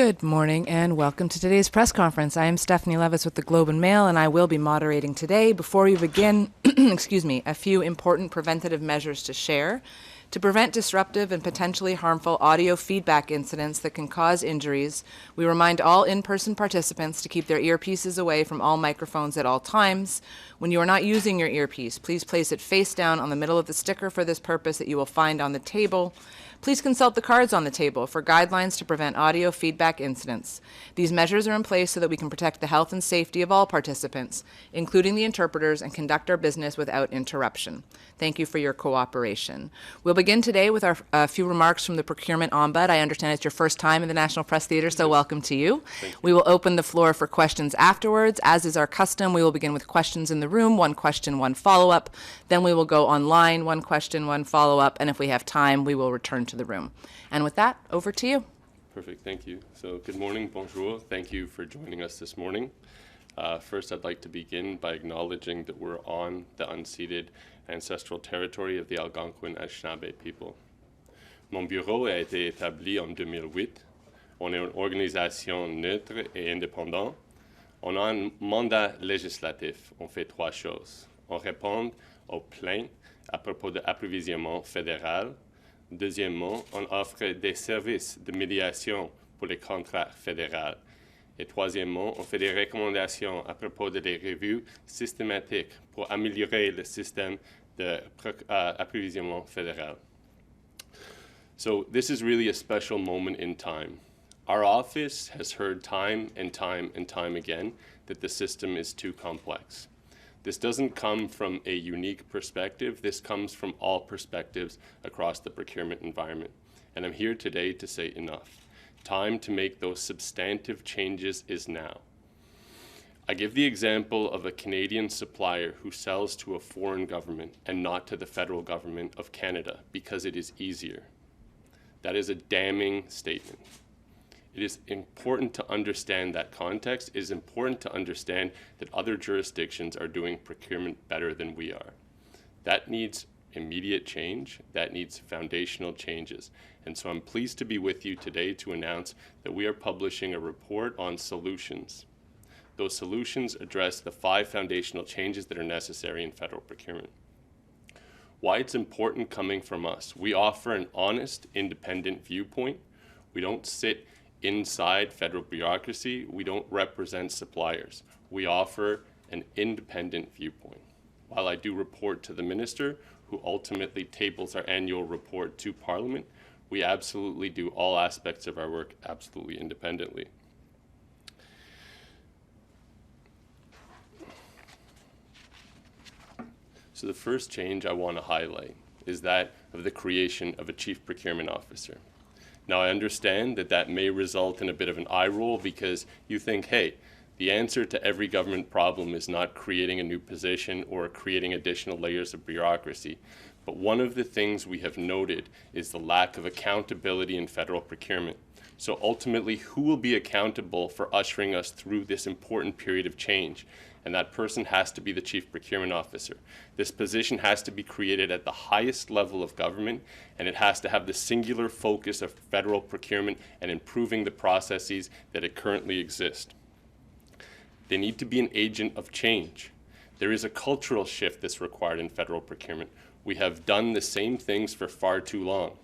Good morning and welcome to today's press conference. I am Stephanie Levis with the Globe and Mail, and I will be moderating today. Before we begin, a few important preventative measures to share. To prevent disruptive and potentially harmful audio feedback incidents that can cause injuries, we remind all in-person participants to keep their earpieces away from all microphones at all times. When you are not using your earpiece, please place it face down on the middle of the sticker for this purpose that you will find on the table. Please consult the cards on the table for guidelines to prevent audio feedback incidents. These measures are in place so that we can protect the health and safety of all participants, including the interpreters, and conduct our business without interruption. Thank you for your cooperation. We'll begin today with a few remarks from the Procurement Ombud. I understand it's your first time in the National Press Theatre, so welcome to you. We will open the floor for questions afterwards. As is our custom, we will begin with questions in the room, one question, one follow-up. Then we will go online, one question, one follow-up, and if we have time, we will return to the room. And with that, over to you. Perfect, thank you. So good morning, bonjour. Thank you for joining us this morning. First, I'd like to begin by acknowledging that we're on the unceded ancestral territory of the Algonquin Anishinaabe people. Mon bureau a été établi en 2008. On est une organisation neutre et indépendante. On a un mandat législatif. On fait trois choses. On répond aux plaintes à propos de l'approvisionnement fédéral. Deuxièmement, on offre des services de médiation pour les contrats fédéraux. Et troisièmement, on fait des recommandations à propos de des revues systématiques pour améliorer le système d'approvisionnement fédéral. So this is really a special moment in time. Our office has heard time and time and time again that the system is too complex. This doesn't come from a unique perspective. This comes from all perspectives across the procurement environment. And I'm here today to say enough. Time to make those substantive changes is now. I give the example of a Canadian supplier who sells to a foreign government and not to the federal government of Canada because it is easier. That is a damning statement. It is important to understand that context. It is important to understand that other jurisdictions are doing procurement better than we are. That needs immediate change. That needs foundational changes. And so I'm pleased to be with you today to announce that we are publishing a report on solutions. Those solutions address the 5 foundational changes that are necessary in federal procurement. Why it's important coming from us. We offer an honest, independent viewpoint. We don't sit inside federal bureaucracy. We don't represent suppliers. We offer an independent viewpoint. While I do report to the minister, who ultimately tables our annual report to Parliament, we absolutely do all aspects of our work absolutely independently. So the first change I want to highlight is that of the creation of a Chief Procurement Officer. Now, I understand that that may result in a bit of an eye roll because you think, hey, the answer to every government problem is not creating a new position or creating additional layers of bureaucracy. But one of the things we have noted is the lack of accountability in federal procurement. So ultimately, who will be accountable for ushering us through this important period of change? And that person has to be the Chief Procurement Officer. This position has to be created at the highest level of government, and it has to have the singular focus of federal procurement and improving the processes that it currently exist. They need to be an agent of change. There is a cultural shift that's required in federal procurement. We have done the same things for far too long.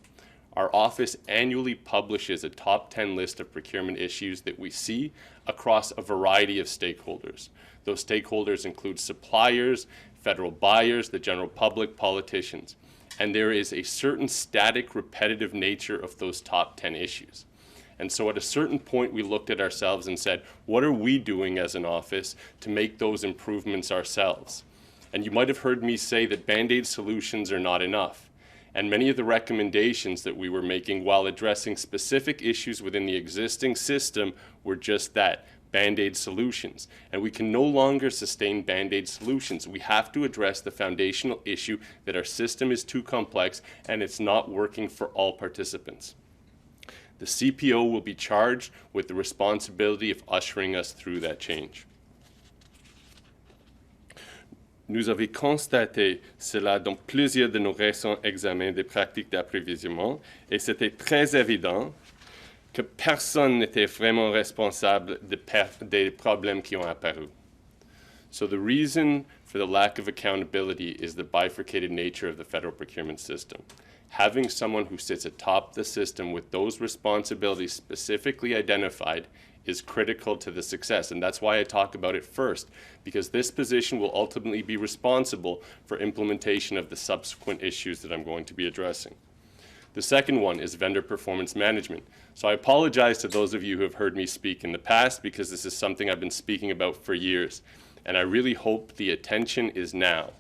Our office annually publishes a top 10 list of procurement issues that we see across a variety of stakeholders. Those stakeholders include suppliers, federal buyers, the general public, politicians. And there is a certain static, repetitive nature of those top 10 issues. And so at a certain point, we looked at ourselves and said, what are we doing as an office to make those improvements ourselves? And you might have heard me say that Band-Aid solutions are not enough. And many of the recommendations that we were making while addressing specific issues within the existing system were just that, Band-Aid solutions. And we can no longer sustain Band-Aid solutions. We have to address the foundational issue that our system is too complex and it's not working for all participants. The CPO will be charged with the responsibility of ushering us through that change. Nous avons constaté cela dans plusieurs de nos récents examens des pratiques d'approvisionnement et c'était très évident que personne n'était vraiment responsable des problèmes qui ont apparu. So the reason for the lack of accountability is the bifurcated nature of the federal procurement system. Having someone who sits atop the system with those responsibilities specifically identified is critical to the success, and that's why I talk about it first, because this position will ultimately be responsible for implementation of the subsequent issues that I'm going to be addressing. The second one is vendor performance management. So I apologize to those of you who have heard me speak in the past, because this is something I've been speaking about for years, and I really hope the attention is now.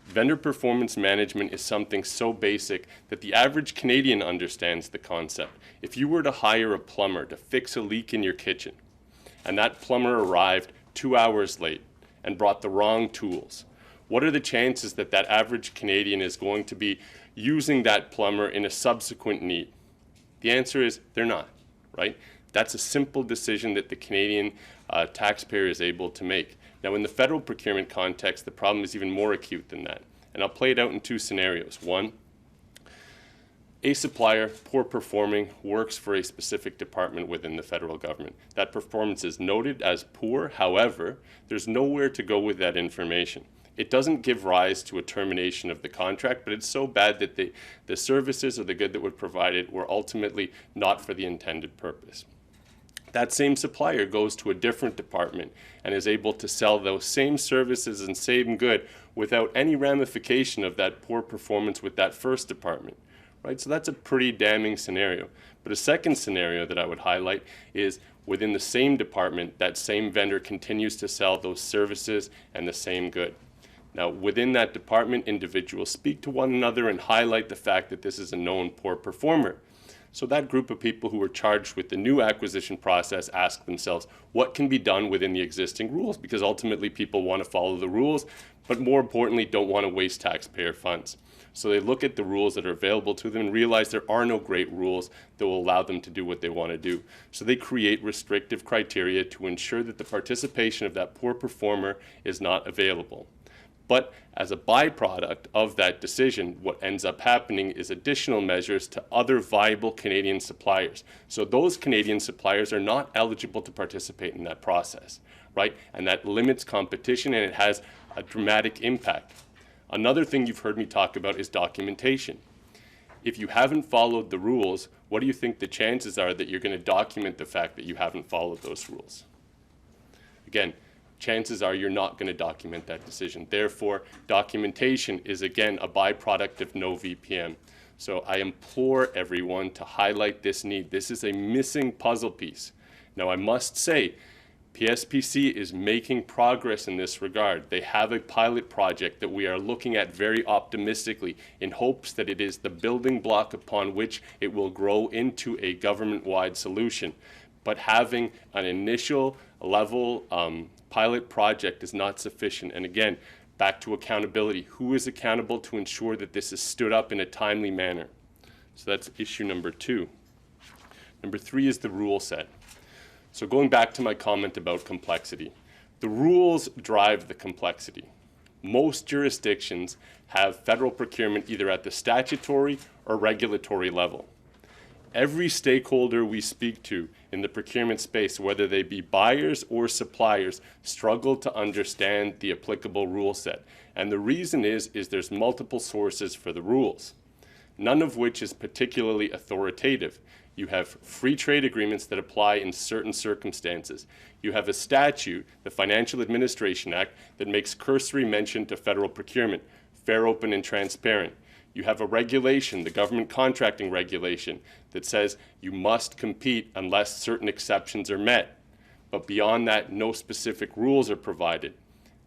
Vendor performance management is something so basic that the average Canadian understands the concept. If you were to hire a plumber to fix a leak in your kitchen, and that plumber arrived 2 hours late and brought the wrong tools, what are the chances that that average Canadian is going to be using that plumber in a subsequent need? The answer is they're not, right? That's a simple decision that the Canadian taxpayer is able to make. Now, in the federal procurement context, the problem is even more acute than that. And I'll play it out in two scenarios. One, a supplier, poor performing, works for a specific department within the federal government. That performance is noted as poor. However, there's nowhere to go with that information. It doesn't give rise to a termination of the contract, but it's so bad that the services or the good that were provided were ultimately not for the intended purpose. That same supplier goes to a different department and is able to sell those same services and same good without any ramification of that poor performance with that first department, right? So that's a pretty damning scenario. But a second scenario that I would highlight is within the same department, that same vendor continues to sell those services and the same good. Now, within that department, individuals speak to one another and highlight the fact that this is a known poor performer. So that group of people who are charged with the new acquisition process ask themselves, what can be done within the existing rules? Because ultimately people want to follow the rules, but more importantly, don't want to waste taxpayer funds. So they look at the rules that are available to them and realize there are no great rules that will allow them to do what they want to do. So they create restrictive criteria to ensure that the participation of that poor performer is not available. But as a byproduct of that decision, what ends up happening is additional measures to other viable Canadian suppliers. So those Canadian suppliers are not eligible to participate in that process, right? And that limits competition, and it has a dramatic impact. Another thing you've heard me talk about is documentation. If you haven't followed the rules, what do you think the chances are that you're going to document the fact that you haven't followed those rules? Again, chances are you're not going to document that decision. Therefore, documentation is, again, a byproduct of no VPM. So I implore everyone to highlight this need. This is a missing puzzle piece. Now, I must say, PSPC is making progress in this regard. They have a pilot project that we are looking at very optimistically in hopes that it is the building block upon which it will grow into a government-wide solution. But having an initial level pilot project is not sufficient. And again, back to accountability. Who is accountable to ensure that this is stood up in a timely manner? So that's issue number 2. Number 3 is the rule set. So going back to my comment about complexity, the rules drive the complexity. Most jurisdictions have federal procurement either at the statutory or regulatory level. Every stakeholder we speak to in the procurement space, whether they be buyers or suppliers, struggle to understand the applicable rule set. And the reason is there's multiple sources for the rules, none of which is particularly authoritative. You have free trade agreements that apply in certain circumstances. You have a statute, the Financial Administration Act, that makes cursory mention to federal procurement, fair, open, and transparent. You have a regulation, the government contracting regulation, that says you must compete unless certain exceptions are met. But beyond that, no specific rules are provided.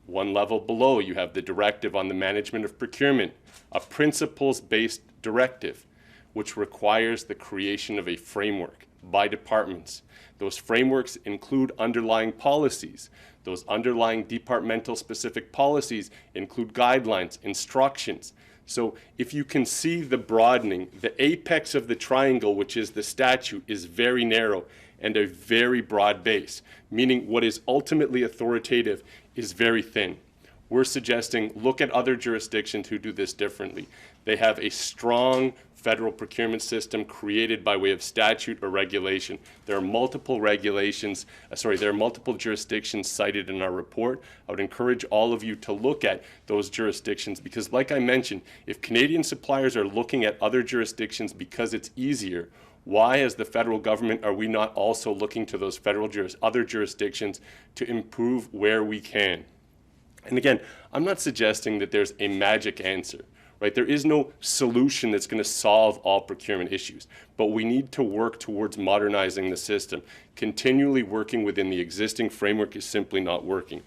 One level below, you have the Directive on the Management of Procurement, a principles-based directive, which requires the creation of a framework by departments. Those frameworks include underlying policies. Those underlying departmental specific policies include guidelines, instructions. So if you can see the broadening, the apex of the triangle, which is the statute, is very narrow and a very broad base, meaning what is ultimately authoritative is very thin. We're suggesting look at other jurisdictions who do this differently. They have a strong federal procurement system created by way of statute or regulation. There are multiple regulations, there are multiple jurisdictions cited in our report. I would encourage all of you to look at those jurisdictions because, like I mentioned, if Canadian suppliers are looking at other jurisdictions because it's easier, why, as the federal government, are we not also looking to those other jurisdictions to improve where we can? And again, I'm not suggesting that there's a magic answer. Right? There is no solution that's going to solve all procurement issues, but we need to work towards modernizing the system. Continually working within the existing framework is simply not working.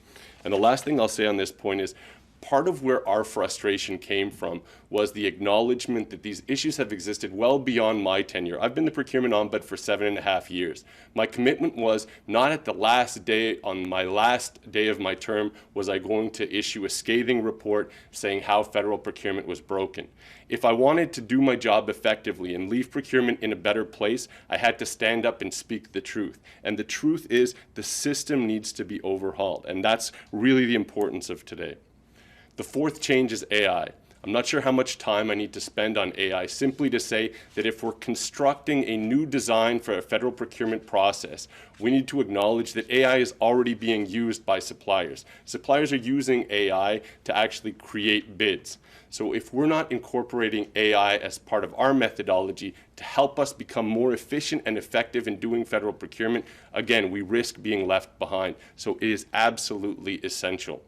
And the last thing I'll say on this point is part of where our frustration came from was the acknowledgement that these issues have existed well beyond my tenure. I've been the Procurement Ombud for 7.5 years. My commitment was not at the last day, on my last day of my term, was I going to issue a scathing report saying how federal procurement was broken. If I wanted to do my job effectively and leave procurement in a better place, I had to stand up and speak the truth. And the truth is the system needs to be overhauled. And that's really the importance of today. The fourth change is AI. I'm not sure how much time I need to spend on AI, simply to say that if we're constructing a new design for a federal procurement process, we need to acknowledge that AI is already being used by suppliers. Suppliers are using AI to actually create bids. So if we're not incorporating AI as part of our methodology to help us become more efficient and effective in doing federal procurement, again, we risk being left behind. So it is absolutely essential.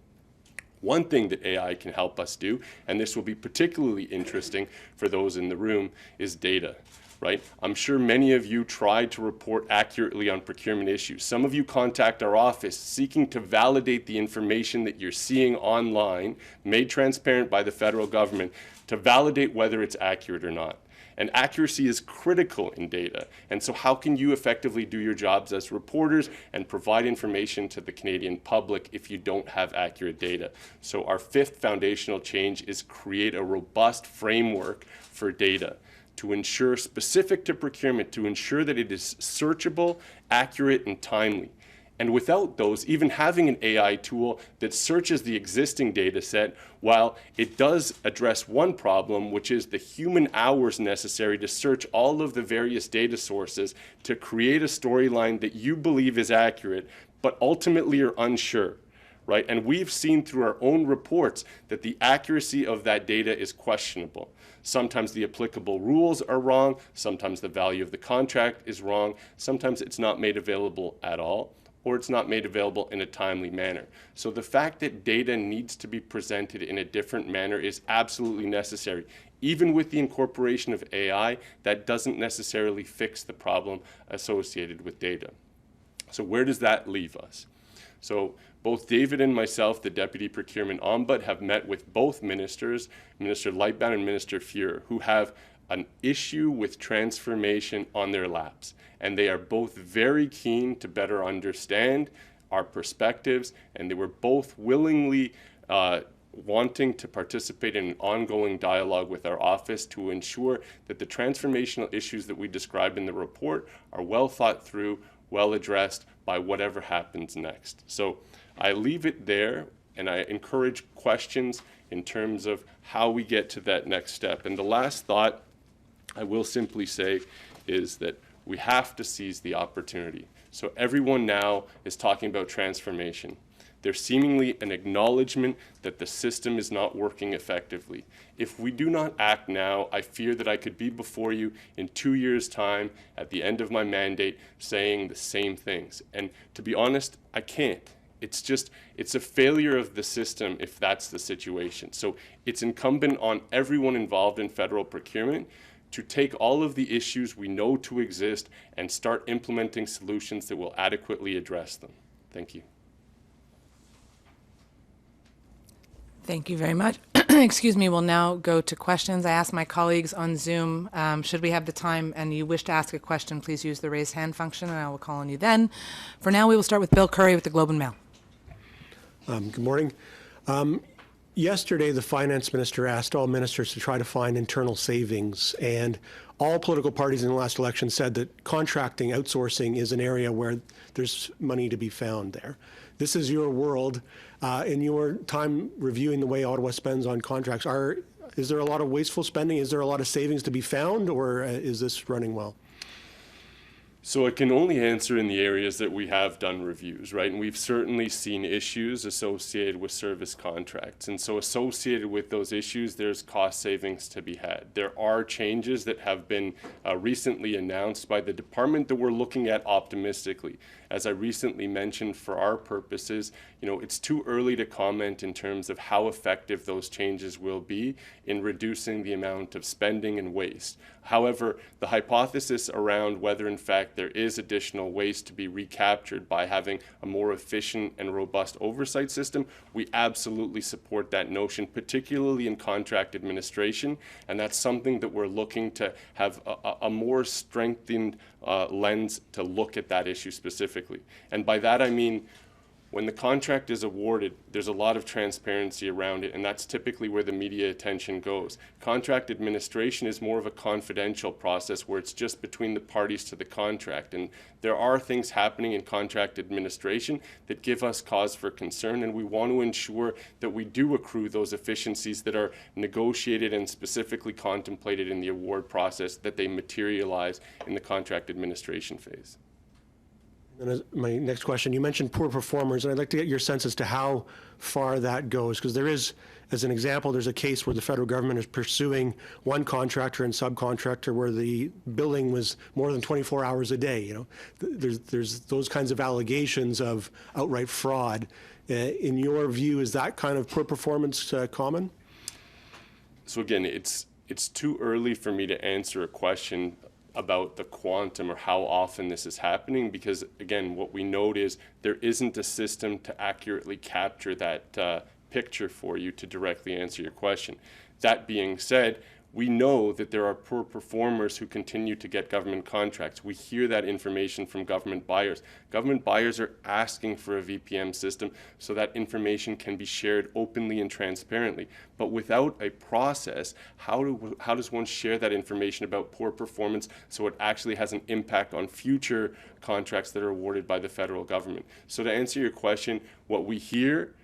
One thing that AI can help us do, and this will be particularly interesting for those in the room, is data, right? I'm sure many of you try to report accurately on procurement issues. Some of you contact our office seeking to validate the information that you're seeing online, made transparent by the federal government, to validate whether it's accurate or not. And accuracy is critical in data. And so how can you effectively do your jobs as reporters and provide information to the Canadian public if you don't have accurate data? So our fifth foundational change is create a robust framework for data to ensure, specific to procurement, to ensure that it is searchable, accurate, and timely. And without those, even having an AI tool that searches the existing data set, while it does address one problem, which is the human hours necessary to search all of the various data sources to create a storyline that you believe is accurate, but ultimately are unsure, right? And we've seen through our own reports that the accuracy of that data is questionable. Sometimes the applicable rules are wrong, sometimes the value of the contract is wrong, sometimes it's not made available at all, or it's not made available in a timely manner. So the fact that data needs to be presented in a different manner is absolutely necessary. Even with the incorporation of AI, that doesn't necessarily fix the problem associated with data. So where does that leave us? So both David and myself, the Deputy Procurement Ombud, have met with both ministers, Minister Lightbound and Minister Fuhrer, who have an issue with transformation on their laps. And they are both very keen to better understand our perspectives, and they were both willingly wanting to participate in an ongoing dialogue with our office to ensure that the transformational issues that we described in the report are well thought through, well addressed by whatever happens next. So I leave it there, and I encourage questions in terms of how we get to that next step. And the last thought I will simply say is that we have to seize the opportunity. So everyone now is talking about transformation. There's seemingly an acknowledgement that the system is not working effectively. If we do not act now, I fear that I could be before you in 2 years' time at the end of my mandate saying the same things. And to be honest, I can't. It's a failure of the system if that's the situation. So it's incumbent on everyone involved in federal procurement to take all of the issues we know to exist and start implementing solutions that will adequately address them. Thank you. Thank you very much. Excuse me, we'll now go to questions. I asked my colleagues on Zoom, should we have the time and you wish to ask a question, please use the raise hand function and I will call on you then. For now, we will start with Bill Curry with the Globe and Mail. Good morning. Yesterday, the finance minister asked all ministers to try to find internal savings, and all political parties in the last election said that contracting, outsourcing is an area where there's money to be found there. This is your world. In your time reviewing the way Ottawa spends on contracts, is there a lot of wasteful spending? Is there a lot of savings to be found, or is this running well? So I can only answer in the areas that we have done reviews, right? And we've certainly seen issues associated with service contracts. And so associated with those issues, there's cost savings to be had. There are changes that have been recently announced by the department that we're looking at optimistically. As I recently mentioned, for our purposes, it's too early to comment in terms of how effective those changes will be in reducing the amount of spending and waste. However, the hypothesis around whether in fact there is additional waste to be recaptured by having a more efficient and robust oversight system, we absolutely support that notion, particularly in contract administration, and that's something that we're looking to have a more strengthened lens to look at that issue specifically. And by that I mean, when the contract is awarded, there's a lot of transparency around it, and that's typically where the media attention goes. Contract administration is more of a confidential process where it's just between the parties to the contract, and there are things happening in contract administration that give us cause for concern, and we want to ensure that we do accrue those efficiencies that are negotiated and specifically contemplated in the award process, that they materialize in the contract administration phase. And as my next question, you mentioned poor performers, and I'd like to get your sense as to how far that goes, because there is, as an example, there's a case where the federal government is pursuing one contractor and subcontractor where the billing was more than 24 hours a day. There's those kinds of allegations of outright fraud. In your view, is that kind of poor performance common? So again, it's too early for me to answer a question about the quantum or how often this is happening, because again, what we note is there isn't a system to accurately capture that picture for you to directly answer your question. That being said, we know that there are poor performers who continue to get government contracts. We hear that information from government buyers. Government buyers are asking for a VPM system so that information can be shared openly and transparently. But without a process, how does one share that information about poor performance so it actually has an impact on future contracts that are awarded by the federal government? So to answer your question, what we hear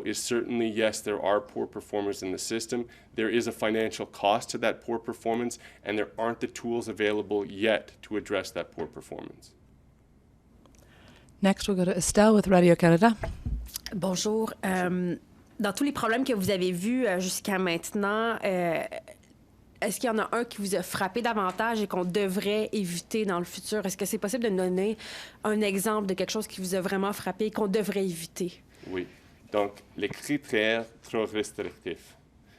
is certainly, yes, there are poor performers in the system. There is a financial cost to that poor performance, and there aren't the tools available yet to address that poor performance. Next, we'll go to Estelle with Radio-Canada. Bonjour. Dans tous les problèmes que vous avez vus jusqu'à maintenant, est-ce qu'il y en a un qui vous a frappé davantage et qu'on devrait éviter dans le futur? Est-ce que c'est possible de donner un exemple de quelque chose qui vous a vraiment frappé et qu'on devrait éviter? Oui. Donc, les critères trop restrictifs,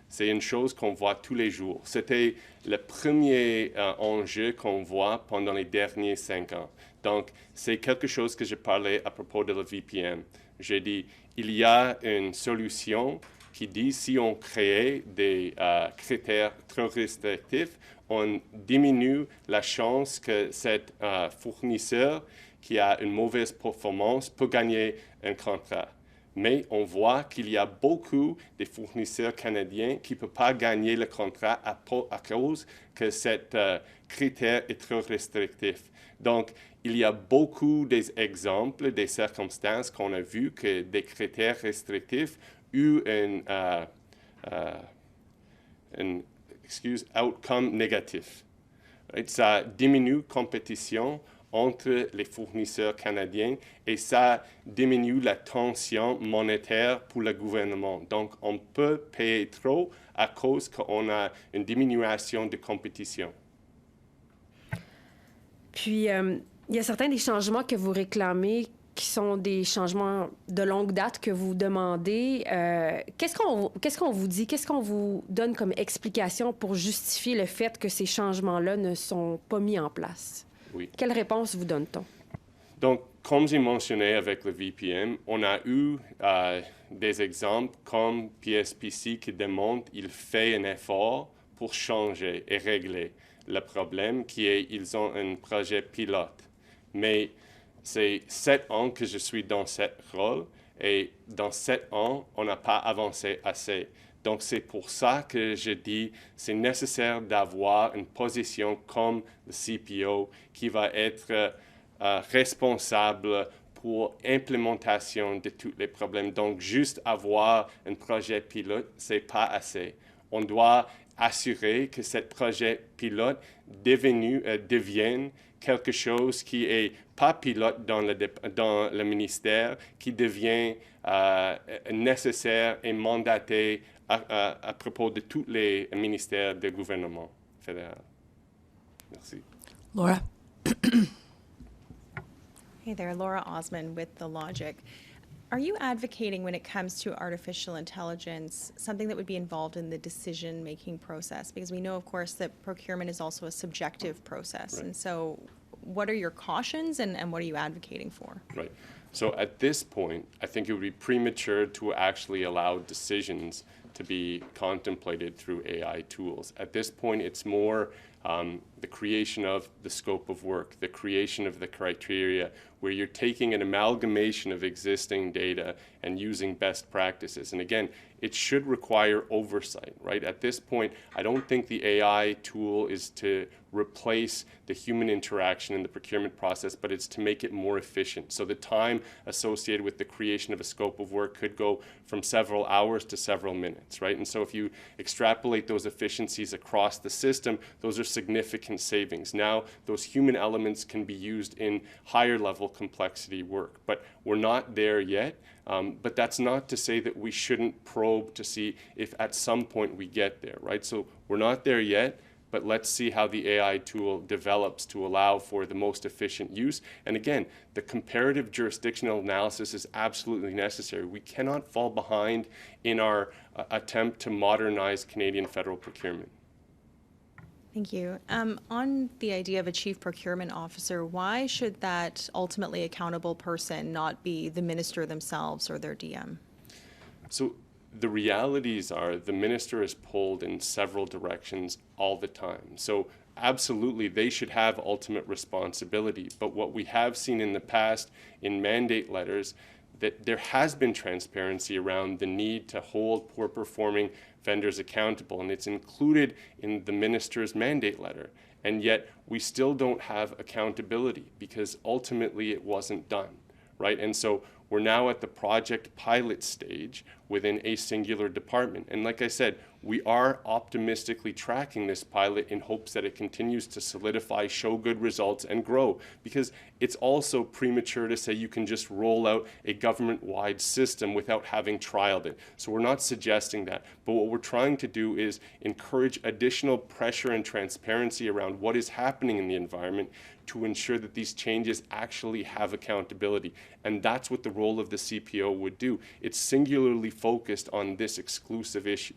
c'est une chose qu'on voit tous les jours. C'était le premier enjeu qu'on voit pendant les derniers 5 ans. Donc, c'est quelque chose que j'ai parlé à propos de la VPM. J'ai dit, il y a une solution qui dit si on crée des critères trop restrictifs, on diminue la chance que cet fournisseur qui a une mauvaise performance peut gagner un contrat. Mais on voit qu'il y a beaucoup de fournisseurs canadiens qui ne peuvent pas gagner le contrat à cause que cet critère est trop restrictif. Donc, il y a beaucoup d'exemples, des circonstances qu'on a vues que des critères restrictifs ont un outcome négatif. Right? Ça diminue la compétition entre les fournisseurs canadiens et ça diminue la tension monétaire pour le gouvernement. Donc, on peut payer trop à cause qu'on a une diminution de compétition. Puis, il y a certains des changements que vous réclamez qui sont des changements de longue date que vous demandez. Qu'est-ce qu'on vous dit? Qu'est-ce qu'on vous donne comme explication pour justifier le fait que ces changements-là ne sont pas mis en place? Oui. Quelle réponse vous donne-t-on? Donc, comme j'ai mentionné avec le VPM, on a eu des exemples comme PSPC qui démontre qu'il fait un effort pour changer et régler le problème qui est ils ont un projet pilote. Mais c'est 7 ans que je suis dans ce rôle et dans 7 ans, on n'a pas avancé assez. Donc, c'est pour ça que je dis c'est nécessaire d'avoir une position comme le CPO qui va être responsable pour implémentation de tous les problèmes. Donc, juste avoir un projet pilote, c'est pas assez. On doit assurer que ce projet pilote devienne quelque chose qui est pas pilote dans le ministère, qui devient nécessaire et mandaté à propos de tous les ministères du gouvernement fédéral. Merci. Laura. Hey there, Laura Osman with The Logic. Are you advocating when it comes to artificial intelligence something that would be involved in the decision-making process? Because we know, of course, that procurement is also a subjective process. Right. And so what are your cautions and what are you advocating for? Right. So at this point, I think it would be premature to actually allow decisions to be contemplated through AI tools. At this point, it's more the creation of the scope of work, the creation of the criteria, where you're taking an amalgamation of existing data and using best practices. And again, it should require oversight, right? At this point, I don't think the AI tool is to replace the human interaction in the procurement process, but it's to make it more efficient. So the time associated with the creation of a scope of work could go from several hours to several minutes, right? And so if you extrapolate those efficiencies across the system, those are significant savings. Now, those human elements can be used in higher level complexity work, but we're not there yet. But that's not to say that we shouldn't probe to see if at some point we get there, right? So we're not there yet, but let's see how the AI tool develops to allow for the most efficient use. And again, the comparative jurisdictional analysis is absolutely necessary. We cannot fall behind in our attempt to modernize Canadian federal procurement. Thank you. On the idea of a Chief Procurement Officer, why should that ultimately accountable person not be the minister themselves or their DM? So the realities are the minister is pulled in several directions all the time. So absolutely, they should have ultimate responsibility. But what we have seen in the past in mandate letters, that there has been transparency around the need to hold poor performing vendors accountable, and it's included in the minister's mandate letter. And yet we still don't have accountability because ultimately it wasn't done, right? And so we're now at the project pilot stage within a singular department. And like I said, we are optimistically tracking this pilot in hopes that it continues to solidify, show good results, and grow. Because it's also premature to say you can just roll out a government-wide system without having trialed it. So we're not suggesting that. But what we're trying to do is encourage additional pressure and transparency around what is happening in the environment to ensure that these changes actually have accountability. And that's what the role of the CPO would do. It's singularly focused on this exclusive issue.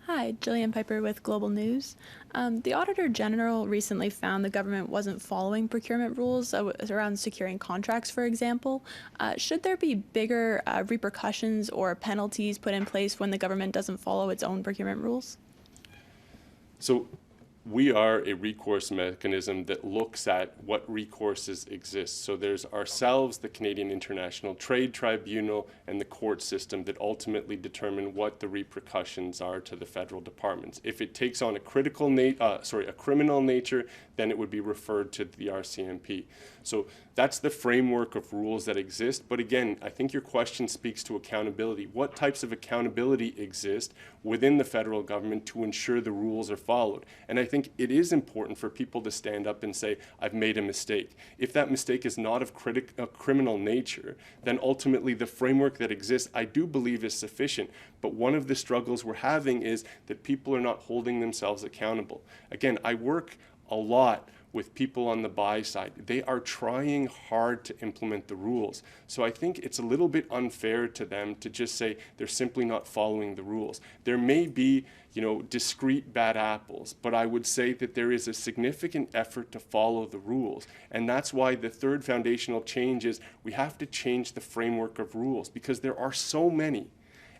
Hi, Jillian Piper with Global News. The Auditor General recently found the government wasn't following procurement rules around securing contracts, for example. Should there be bigger repercussions or penalties put in place when the government doesn't follow its own procurement rules? So we are a recourse mechanism that looks at what recourses exist. So there's ourselves, the Canadian International Trade Tribunal, and the court system that ultimately determine what the repercussions are to the federal departments. If it takes on a criminal nature, then it would be referred to the RCMP. So that's the framework of rules that exist. But again, I think your question speaks to accountability. What types of accountability exist within the federal government to ensure the rules are followed? And I think it is important for people to stand up and say, I've made a mistake. If that mistake is not of criminal nature, then ultimately the framework that exists, I do believe, is sufficient. But one of the struggles we're having is that people are not holding themselves accountable. Again, I work a lot with people on the buy side. They are trying hard to implement the rules. So I think it's a little bit unfair to them to just say they're simply not following the rules. There may be, discrete bad apples, but I would say that there is a significant effort to follow the rules. And that's why the third foundational change is we have to change the framework of rules because there are so many.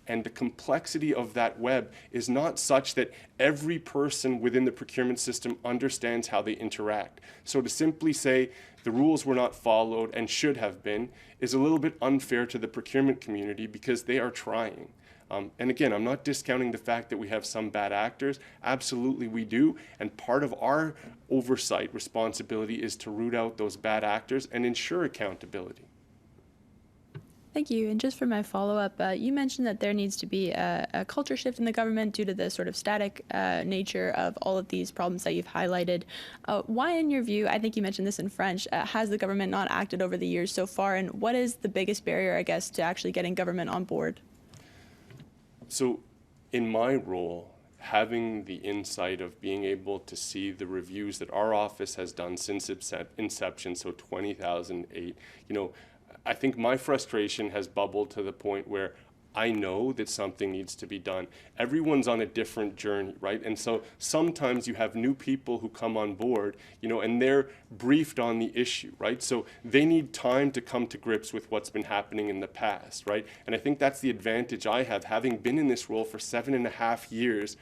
And the complexity of that web is not such that every person within the procurement system understands how they interact. So to simply say the rules were not followed and should have been is a little bit unfair to the procurement community because they are trying. And again, I'm not discounting the fact that we have some bad actors. Absolutely we do. And part of our oversight responsibility is to root out those bad actors and ensure accountability. Thank you. And just for my follow-up, you mentioned that there needs to be a culture shift in the government due to the sort of static nature of all of these problems that you've highlighted. Why, in your view, I think you mentioned this in French, has the government not acted over the years so far? And what is the biggest barrier, I guess, to actually getting government on board? So in my role, having the insight of being able to see the reviews that our office has done since inception, so 2008, I think my frustration has bubbled to the point where I know that something needs to be done. Everyone's on a different journey, right? And so sometimes you have new people who come on board, and they're briefed on the issue, right? So they need time to come to grips with what's been happening in the past, right? And I think that's the advantage I have, having been in this role for 7.5 years.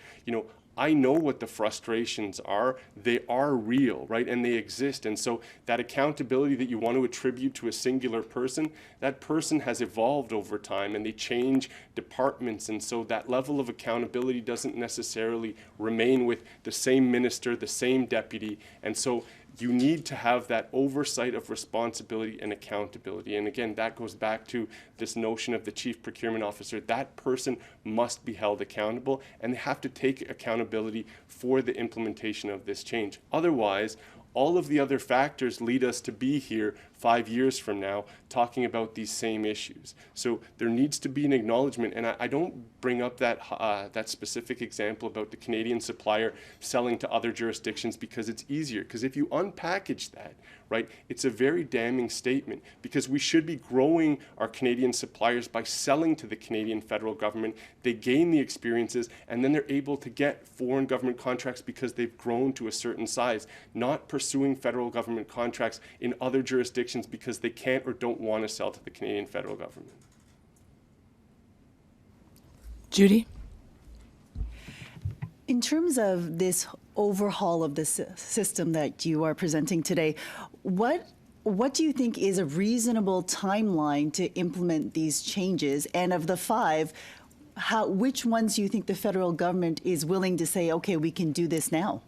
I know what the frustrations are. They are real, right? And they exist. And so that accountability that you want to attribute to a singular person, that person has evolved over time and they change departments. And so that level of accountability doesn't necessarily remain with the same minister, the same deputy. And so you need to have that oversight of responsibility and accountability. And again, that goes back to this notion of the Chief Procurement Officer. That person must be held accountable, and they have to take accountability for the implementation of this change. Otherwise, all of the other factors lead us to be here 5 years from now talking about these same issues. So there needs to be an acknowledgement, and I don't bring up that specific example about the Canadian supplier selling to other jurisdictions because it's easier. Because if you unpackage that, right, it's a very damning statement, because we should be growing our Canadian suppliers by selling to the Canadian federal government. They gain the experiences, and then they're able to get foreign government contracts because they've grown to a certain size, not pursuing federal government contracts in other jurisdictions because they can't or don't want to sell to the Canadian federal government. Judy? In terms of this overhaul of the system that you are presenting today, what do you think is a reasonable timeline to implement these changes? And of the 5, which ones do you think the federal government is willing to say, okay, we can do this now?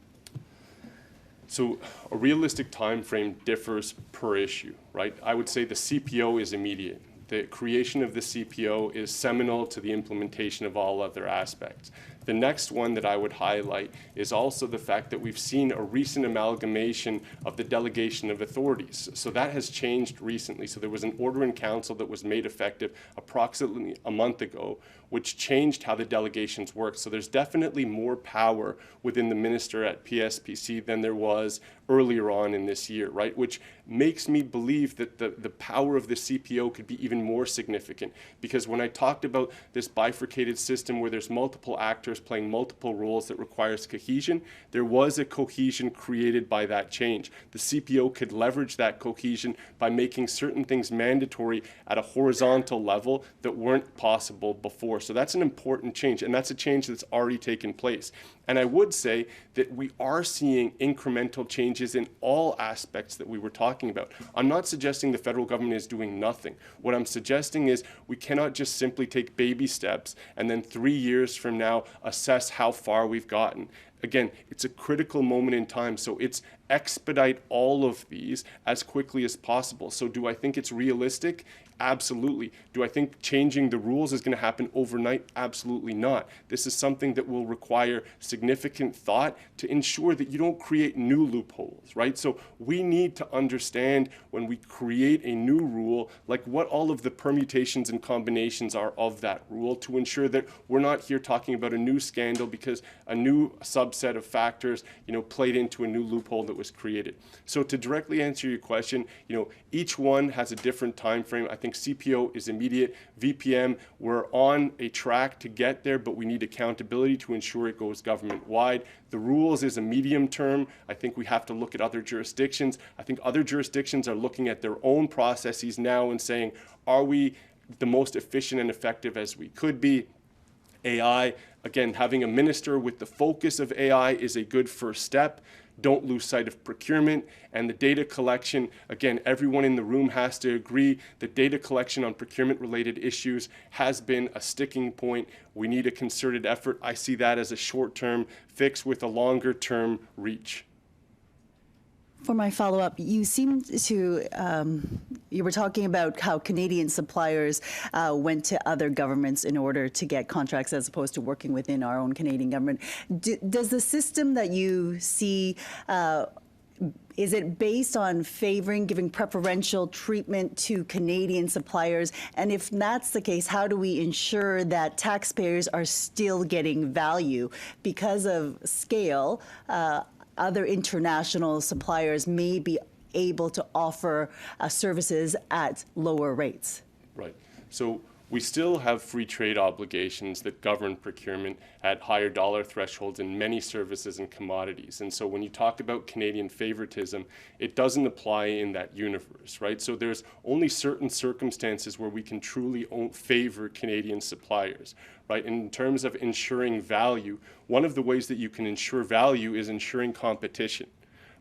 So a realistic time frame differs per issue, right? I would say the CPO is immediate. The creation of the CPO is seminal to the implementation of all other aspects. The next one that I would highlight is also the fact that we've seen a recent amalgamation of the delegation of authorities. So that has changed recently. So there was an order in council that was made effective approximately a month ago, which changed how the delegations work. So there's definitely more power within the minister at PSPC than there was earlier on in this year, right? Which makes me believe that the power of the CPO could be even more significant. Because when I talked about this bifurcated system where there's multiple actors playing multiple roles that requires cohesion, there was a cohesion created by that change. The CPO could leverage that cohesion by making certain things mandatory at a horizontal level that weren't possible before. So that's an important change, and that's a change that's already taken place. And I would say that we are seeing incremental changes in all aspects that we were talking about. I'm not suggesting the federal government is doing nothing. What I'm suggesting is we cannot just simply take baby steps and then 3 years from now assess how far we've gotten. Again, it's a critical moment in time, so it's expedite all of these as quickly as possible. So do I think it's realistic? Absolutely. Do I think changing the rules is going to happen overnight? Absolutely not. This is something that will require significant thought to ensure that you don't create new loopholes, right? So we need to understand when we create a new rule, like what all of the permutations and combinations are of that rule, to ensure that we're not here talking about a new scandal because a new subset of factors, played into a new loophole that was created. So to directly answer your question, each one has a different time frame. I think CPO is immediate. VPM, we're on a track to get there, but we need accountability to ensure it goes government-wide. The rules is a medium term. I think we have to look at other jurisdictions. I think other jurisdictions are looking at their own processes now and saying, are we the most efficient and effective as we could be? AI, again, having a minister with the focus of AI is a good first step. don't lose sight of procurement and the data collection. Again, everyone in the room has to agree that data collection on procurement-related issues has been a sticking point. We need a concerted effort. I see that as a short-term fix with a longer-term reach. For my follow-up, you seemed to, you were talking about how Canadian suppliers went to other governments in order to get contracts as opposed to working within our own Canadian government. Does the system that you see, is it based on favoring, giving preferential treatment to Canadian suppliers? And if that's the case, how do we ensure that taxpayers are still getting value? Because of scale, other international suppliers may be able to offer services at lower rates. Right. So we still have free trade obligations that govern procurement at higher dollar thresholds in many services and commodities. And so when you talk about Canadian favoritism, it doesn't apply in that universe, right? So there's only certain circumstances where we can truly favor Canadian suppliers, right? In terms of ensuring value, one of the ways that you can ensure value is ensuring competition,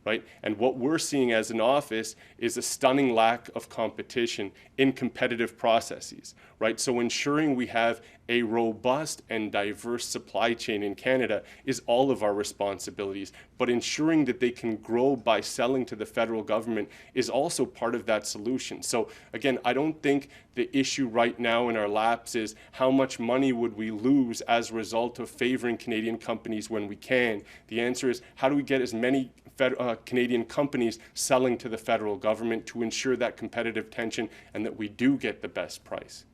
right? And what we're seeing as an office is a stunning lack of competition in competitive processes, right? So ensuring we have a robust and diverse supply chain in Canada is all of our responsibilities, but ensuring that they can grow by selling to the federal government is also part of that solution. So again, I don't think the issue right now in our laps is how much money would we lose as a result of favoring Canadian companies when we can. The answer is, how do we get as many Canadian companies selling to the federal government to ensure that competitive tension and that we do get the best price?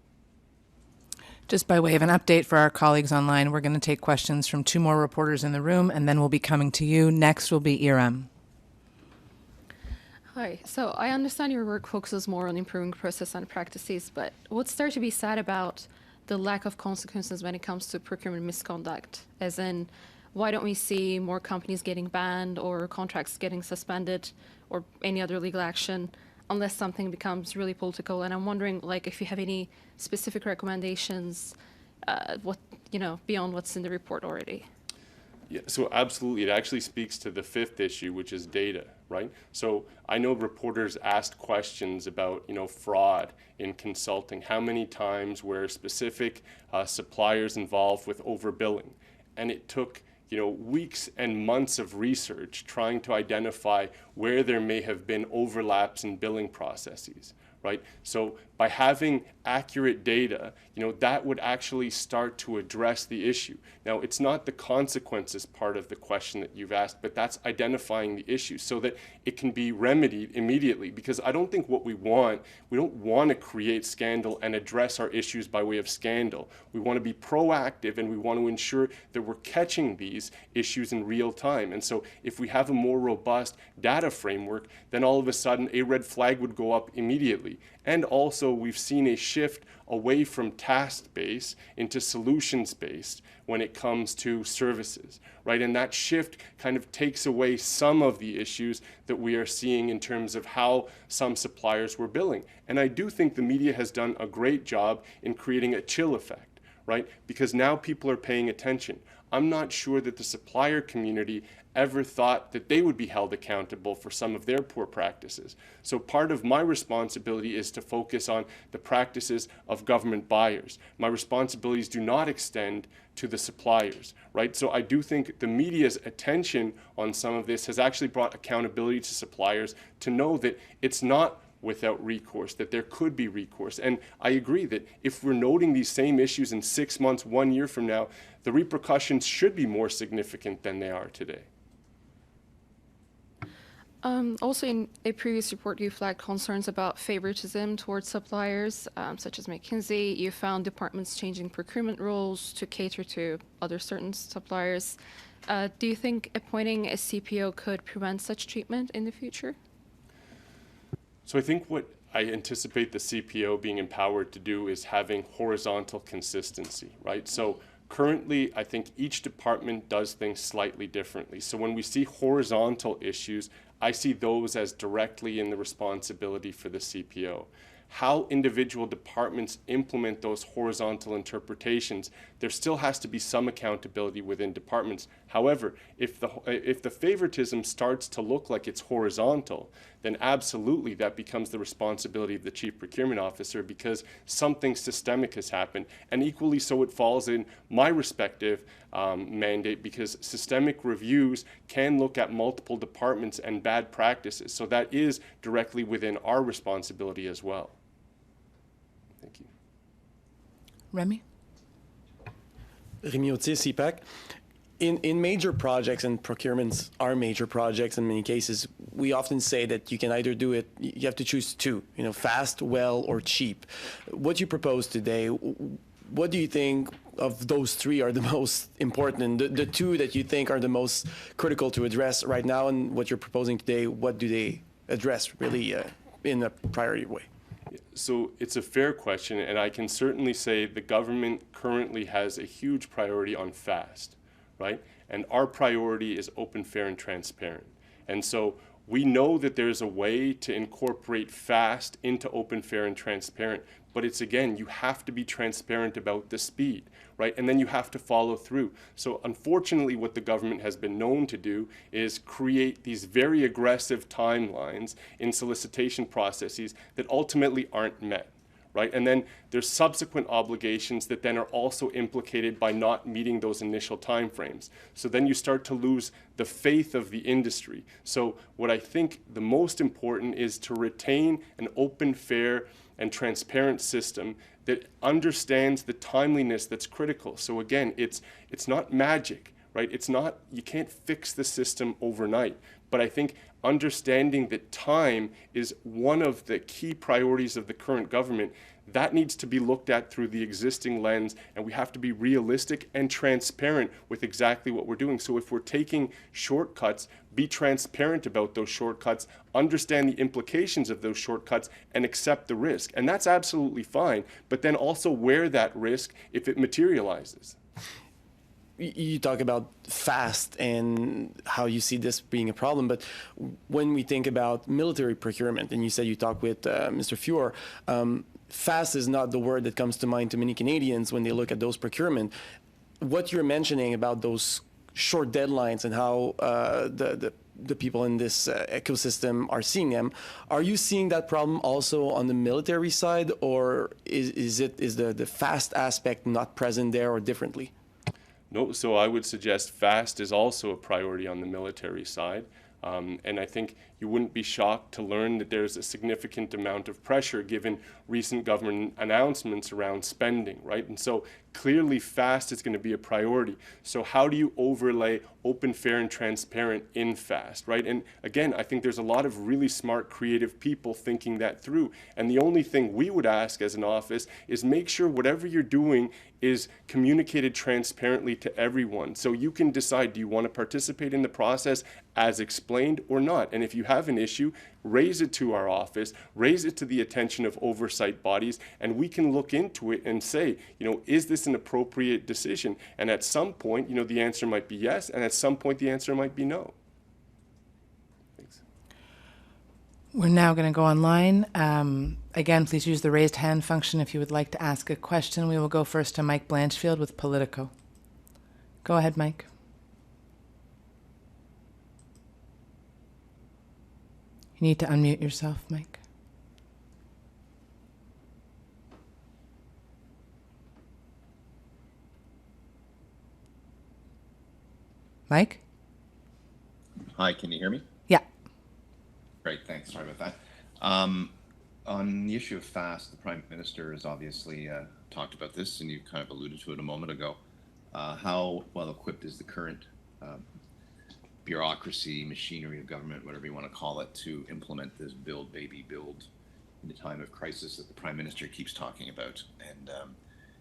Just by way of an update for our colleagues online, we're going to take questions from 2 more reporters in the room, and then we'll be coming to you. Next will be Iram. Hi. So I understand your work focuses more on improving process and practices, but what's there to be said about the lack of consequences when it comes to procurement misconduct? As in, why don't we see more companies getting banned or contracts getting suspended or any other legal action unless something becomes really political? And I'm wondering, like, if you have any specific recommendations, beyond what's in the report already. Yeah, so absolutely. It actually speaks to the 5th issue, which is data, right? So I know reporters asked questions about, fraud in consulting. How many times were specific suppliers involved with overbilling? And it took weeks and months of research trying to identify where there may have been overlaps in billing processes, right? So by having accurate data, that would actually start to address the issue. Now, it's not the consequences part of the question that you've asked, but that's identifying the issue so that it can be remedied immediately. Because I don't think we don't want to create scandal and address our issues by way of scandal. We want to be proactive, and we want to ensure that we're catching these issues in real time. And so if we have a more robust data framework, then all of a sudden a red flag would go up immediately. And also, we've seen a shift away from task-based into solutions-based when it comes to services, right? And that shift kind of takes away some of the issues that we are seeing in terms of how some suppliers were billing. And I do think the media has done a great job in creating a chill effect, right? Because now people are paying attention. I'm not sure that the supplier community ever thought that they would be held accountable for some of their poor practices. So part of my responsibility is to focus on the practices of government buyers. My responsibilities do not extend to the suppliers, right? So I do think the media's attention on some of this has actually brought accountability to suppliers to know that it's not without recourse, that there could be recourse. And I agree that if we're noting these same issues in 6 months, 1 year from now, the repercussions should be more significant than they are today. Also, in a previous report, you flagged concerns about favoritism towards suppliers, such as McKinsey. You found departments changing procurement rules to cater to other certain suppliers. Do you think appointing a CPO could prevent such treatment in the future? So I think what I anticipate the CPO being empowered to do is having horizontal consistency, right? So currently, I think each department does things slightly differently. So when we see horizontal issues, I see those as directly in the responsibility for the CPO. how individual departments implement those horizontal interpretations, there still has to be some accountability within departments. However, if the favoritism starts to look like it's horizontal, then absolutely that becomes the responsibility of the Chief Procurement Officer, because something systemic has happened. And equally so, it falls in my respective mandate, because systemic reviews can look at multiple departments and bad practices. So that is directly within our responsibility as well. Thank you. Remy? Rémi Autier, CPAC. In major projects, and procurements are major projects in many cases, we often say that you can either do it, you have to choose two, fast, well, or cheap. What you propose today, what do you think of those three are the most important? And the two that you think are the most critical to address right now, and what you're proposing today, what do they address really in a priority way? So it's a fair question, and I can certainly say the government currently has a huge priority on fast, right? And our priority is open, fair, and transparent. And so we know that there's a way to incorporate fast into open, fair, and transparent, but it's, again, you have to be transparent about the speed, right? And then you have to follow through. So unfortunately, what the government has been known to do is create these very aggressive timelines in solicitation processes that ultimately aren't met, right? And then there's subsequent obligations that then are also implicated by not meeting those initial timeframes. So then you start to lose the faith of the industry. So what I think the most important is to retain an open, fair, and transparent system that understands the timeliness that's critical. So again, it's not magic, right? It's not, you can't fix the system overnight. But I think understanding that time is one of the key priorities of the current government, that needs to be looked at through the existing lens, and we have to be realistic and transparent with exactly what we're doing. So if we're taking shortcuts, be transparent about those shortcuts, understand the implications of those shortcuts, and accept the risk. And that's absolutely fine, but then also wear that risk if it materializes. You talk about fast and how you see this being a problem, but when we think about military procurement, and you said you talked with Mr. Fuhr, fast is not the word that comes to mind to many Canadians when they look at those procurement. What you're mentioning about those short deadlines and how the people in this ecosystem are seeing them, are you seeing that problem also on the military side, or is the fast aspect not present there, or differently? No, so I would suggest fast is also a priority on the military side. And I think you wouldn't be shocked to learn that there's a significant amount of pressure given recent government announcements around spending, right? And so clearly fast is going to be a priority. So how do you overlay open, fair, and transparent in fast, right? And again, I think there's a lot of really smart, creative people thinking that through. And the only thing we would ask as an office is make sure whatever you're doing is communicated transparently to everyone. So you can decide, do you want to participate in the process as explained or not? And if you have an issue, raise it to our office, raise it to the attention of oversight bodies, and we can look into it and say, is this an appropriate decision? And at some point, the answer might be yes, and at some point the answer might be no. Thanks. We're now going to go online. Again, please use the raised hand function if you would like to ask a question. We will go first to Mike Blanchfield with Politico. Go ahead, Mike. You need to unmute yourself, Mike. Mike? Hi, can you hear me? Yeah. Great, thanks. Sorry about that. On the issue of FAST, the Prime Minister has obviously talked about this, and you kind of alluded to it a moment ago. How well equipped is the current bureaucracy, machinery of government, whatever you want to call it, to implement this build, baby, build in the time of crisis that the Prime Minister keeps talking about?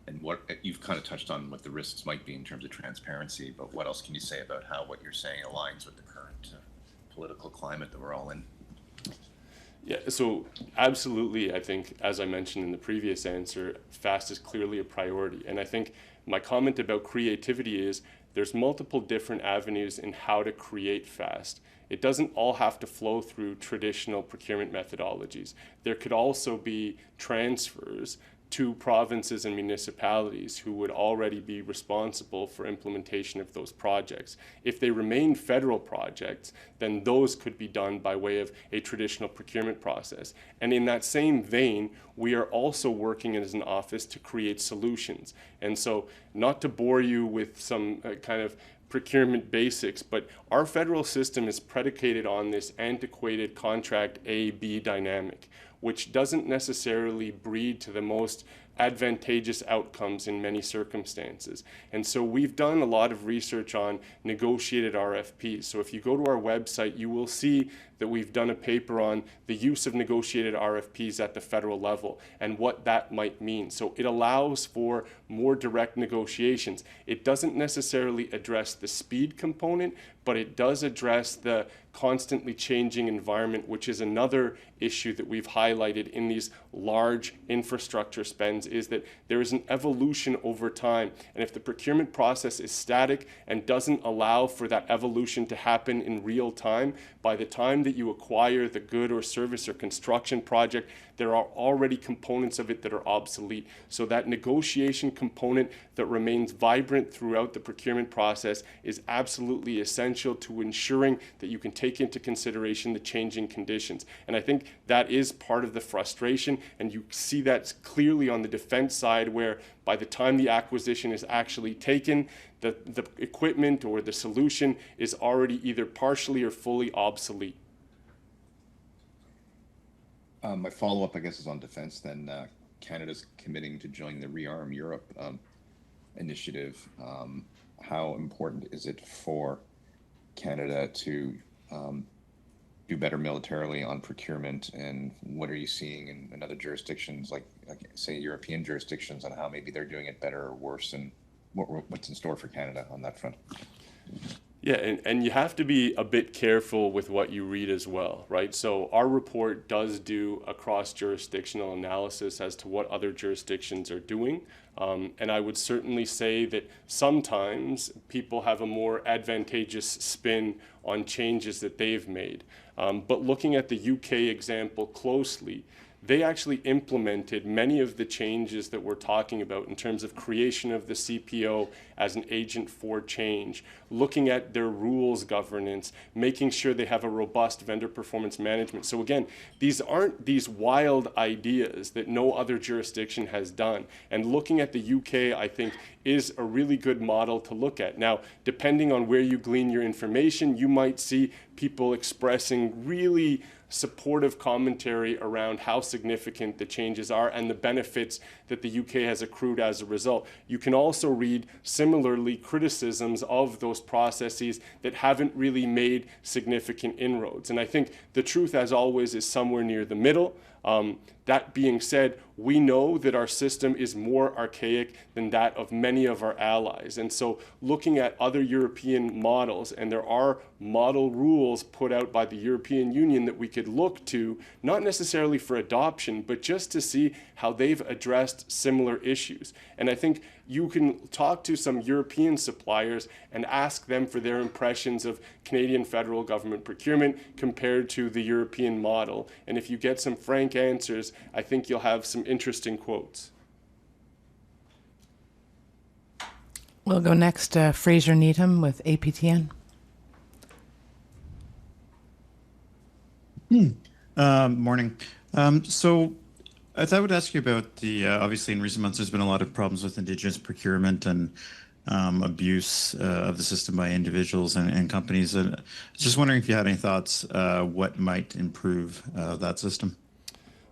And what you've kind of touched on what the risks might be in terms of transparency, but what else can you say about how what you're saying aligns with the current political climate that we're all in? Yeah, so absolutely, I think, as I mentioned in the previous answer, fast is clearly a priority. And I think my comment about creativity is there's multiple different avenues in how to create FAST. It doesn't all have to flow through traditional procurement methodologies. There could also be transfers to provinces and municipalities who would already be responsible for implementation of those projects. If they remain federal projects, then those could be done by way of a traditional procurement process. And in that same vein, we are also working as an office to create solutions. And so, not to bore you with some kind of procurement basics, but our federal system is predicated on this antiquated contract A-B dynamic, which doesn't necessarily breed to the most advantageous outcomes in many circumstances. And so we've done a lot of research on negotiated RFPs. So if you go to our website, you will see that we've done a paper on the use of negotiated RFPs at the federal level and what that might mean. So it allows for more direct negotiations. It doesn't necessarily address the speed component, but it does address the constantly changing environment, which is another issue that we've highlighted in these large infrastructure spends, is that there is an evolution over time. And if the procurement process is static and doesn't allow for that evolution to happen in real time, by the time that you acquire the good or service or construction project, there are already components of it that are obsolete. So that negotiation component that remains vibrant throughout the procurement process is absolutely essential to ensuring that you can take into consideration the changing conditions. And I think that is part of the frustration, and you see that clearly on the defense side, where by the time the acquisition is actually taken, the equipment or the solution is already either partially or fully obsolete. My follow-up, I guess, is on defense. Then Canada's committing to join the Rearm Europe initiative. How important is it for Canada to do better militarily on procurement, and what are you seeing in other jurisdictions, like say European jurisdictions, on how maybe they're doing it better or worse, and what's in store for Canada on that front? Yeah, and you have to be a bit careful with what you read as well, right? So our report does do a cross-jurisdictional analysis as to what other jurisdictions are doing. And I would certainly say that sometimes people have a more advantageous spin on changes that they've made. But looking at the UK example closely, they actually implemented many of the changes that we're talking about in terms of creation of the CPO as an agent for change, looking at their rules governance, making sure they have a robust vendor performance management. So again, these aren't these wild ideas that no other jurisdiction has done. And looking at the UK, I think, is a really good model to look at. Now, depending on where you glean your information, you might see people expressing really supportive commentary around how significant the changes are and the benefits that the UK has accrued as a result. You can also read similarly criticisms of those processes that haven't really made significant inroads. And I think the truth, as always, is somewhere near the middle. That being said, we know that our system is more archaic than that of many of our allies. And so looking at other European models, and there are model rules put out by the European Union that we could look to, not necessarily for adoption, but just to see how they've addressed similar issues. And I think you can talk to some European suppliers and ask them for their impressions of Canadian federal government procurement compared to the European model. And if you get some frank answers, I think you'll have some interesting quotes. We'll go next to Fraser Needham with APTN. Morning. So I thought I would ask you about the, obviously in recent months, there's been a lot of problems with Indigenous procurement and abuse of the system by individuals and companies. Just wondering if you had any thoughts what might improve that system.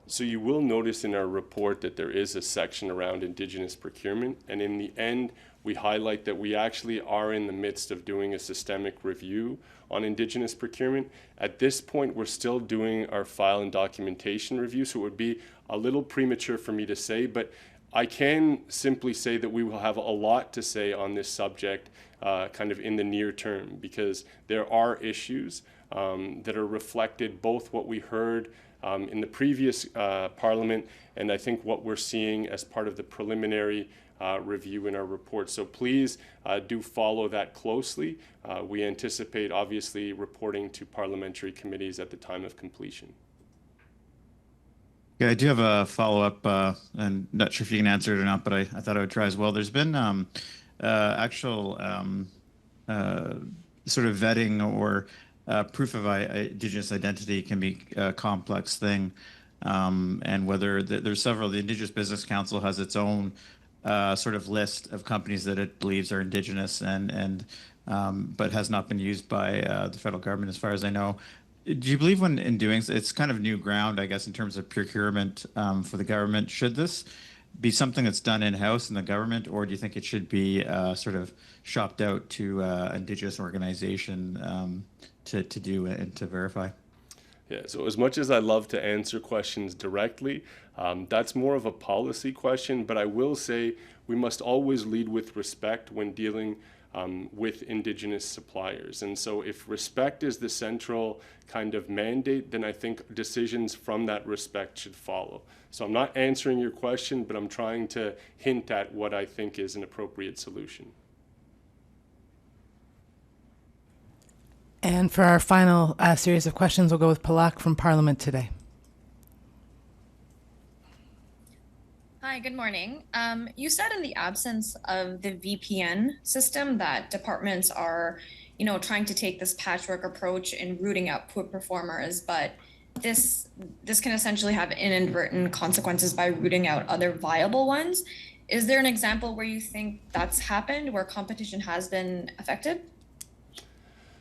So you will notice in our report that there is a section around Indigenous procurement, and in the end, we highlight that we actually are in the midst of doing a systemic review on Indigenous procurement. At this point, we're still doing our file and documentation review, so it would be a little premature for me to say, but I can simply say that we will have a lot to say on this subject kind of in the near term, because there are issues that are reflected, both what we heard in the previous Parliament, and I think what we're seeing as part of the preliminary review in our report. So please do follow that closely. We anticipate, obviously, reporting to parliamentary committees at the time of completion. Yeah, I do have a follow-up, and not sure if you can answer it or not, but I thought I would try as well. There's been actual sort of vetting or proof of Indigenous identity can be a complex thing, and whether there's several. The Indigenous Business Council has its own sort of list of companies that it believes are Indigenous, and but has not been used by the federal government, as far as I know. Do you believe when in doing it's kind of new ground, I guess, in terms of procurement for the government? Should this be something that's done in-house in the government, or do you think it should be sort of shopped out to Indigenous organization to do and to verify? Yeah, so as much as I love to answer questions directly, that's more of a policy question, but I will say we must always lead with respect when dealing with Indigenous suppliers. And so if respect is the central kind of mandate, then I think decisions from that respect should follow. So I'm not answering your question, but I'm trying to hint at what I think is an appropriate solution. And for our final series of questions, we'll go with Palak from Parliament today. Hi, good morning. You said in the absence of the VPN system that departments are, trying to take this patchwork approach in rooting out poor performers, but this can essentially have inadvertent consequences by rooting out other viable ones. Is there an example where you think that's happened, where competition has been affected?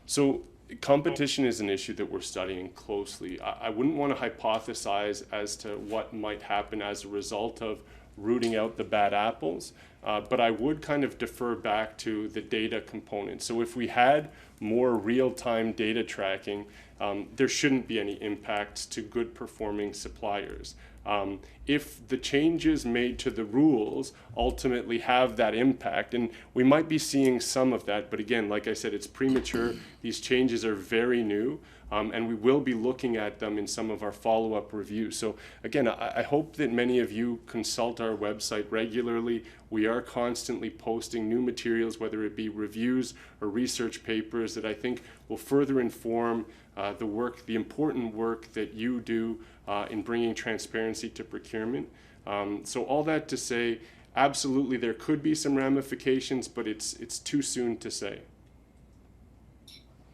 So competition is an issue that we're studying closely. I wouldn't want to hypothesize as to what might happen as a result of rooting out the bad apples, but I would kind of defer back to the data component. So if we had more real-time data tracking, there shouldn't be any impact to good performing suppliers. If the changes made to the rules ultimately have that impact, and we might be seeing some of that, but again, like I said, it's premature. These changes are very new, and we will be looking at them in some of our follow-up reviews. So again, I hope that many of you consult our website regularly. We are constantly posting new materials, whether it be reviews or research papers that I think will further inform the important work that you do in bringing transparency to procurement. So all that to say, absolutely there could be some ramifications, but it's too soon to say.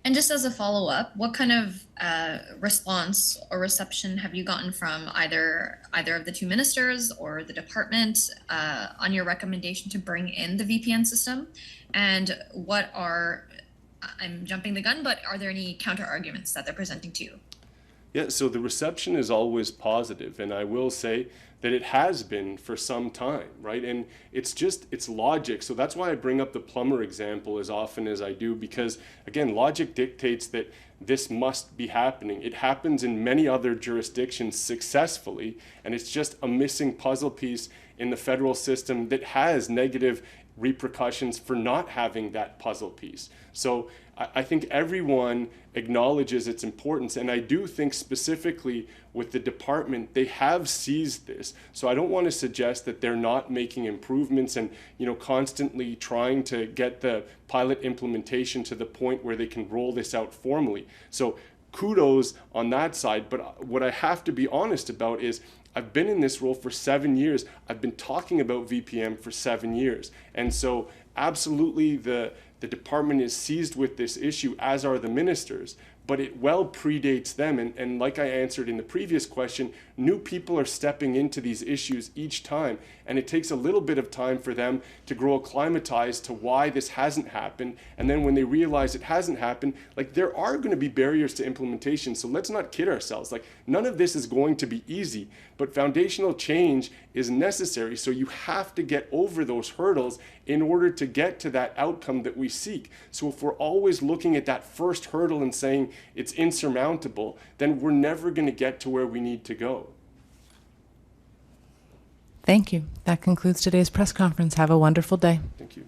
And just as a follow-up, what kind of response or reception have you gotten from either of the two ministers or the department on your recommendation to bring in the VPN system? And I'm jumping the gun, but are there any counter arguments that they're presenting to you? Yeah, so the reception is always positive, and I will say that it has been for some time, right? And it's logic. So that's why I bring up the plumber example as often as I do, because again, logic dictates that this must be happening. It happens in many other jurisdictions successfully, and it's just a missing puzzle piece in the federal system that has negative repercussions for not having that puzzle piece. So I think everyone acknowledges its importance, and I do think specifically with the department, they have seized this. So I don't want to suggest that they're not making improvements and constantly trying to get the pilot implementation to the point where they can roll this out formally. So kudos on that side, but what I have to be honest about is I've been in this role for 7 years. I've been talking about VPM for 7 years. And so absolutely the department is seized with this issue, as are the ministers, but it well predates them. And like I answered in the previous question, new people are stepping into these issues each time. And it takes a little bit of time for them to grow acclimatized to why this hasn't happened. And then when they realize it hasn't happened, there are going to be barriers to implementation. So let's not kid ourselves. None of this is going to be easy, but foundational change is necessary. So you have to get over those hurdles in order to get to that outcome that we seek. So if we're always looking at that first hurdle and saying it's insurmountable, then we're never going to get to where we need to go. Thank you. That concludes today's press conference. Have a wonderful day. Thank you.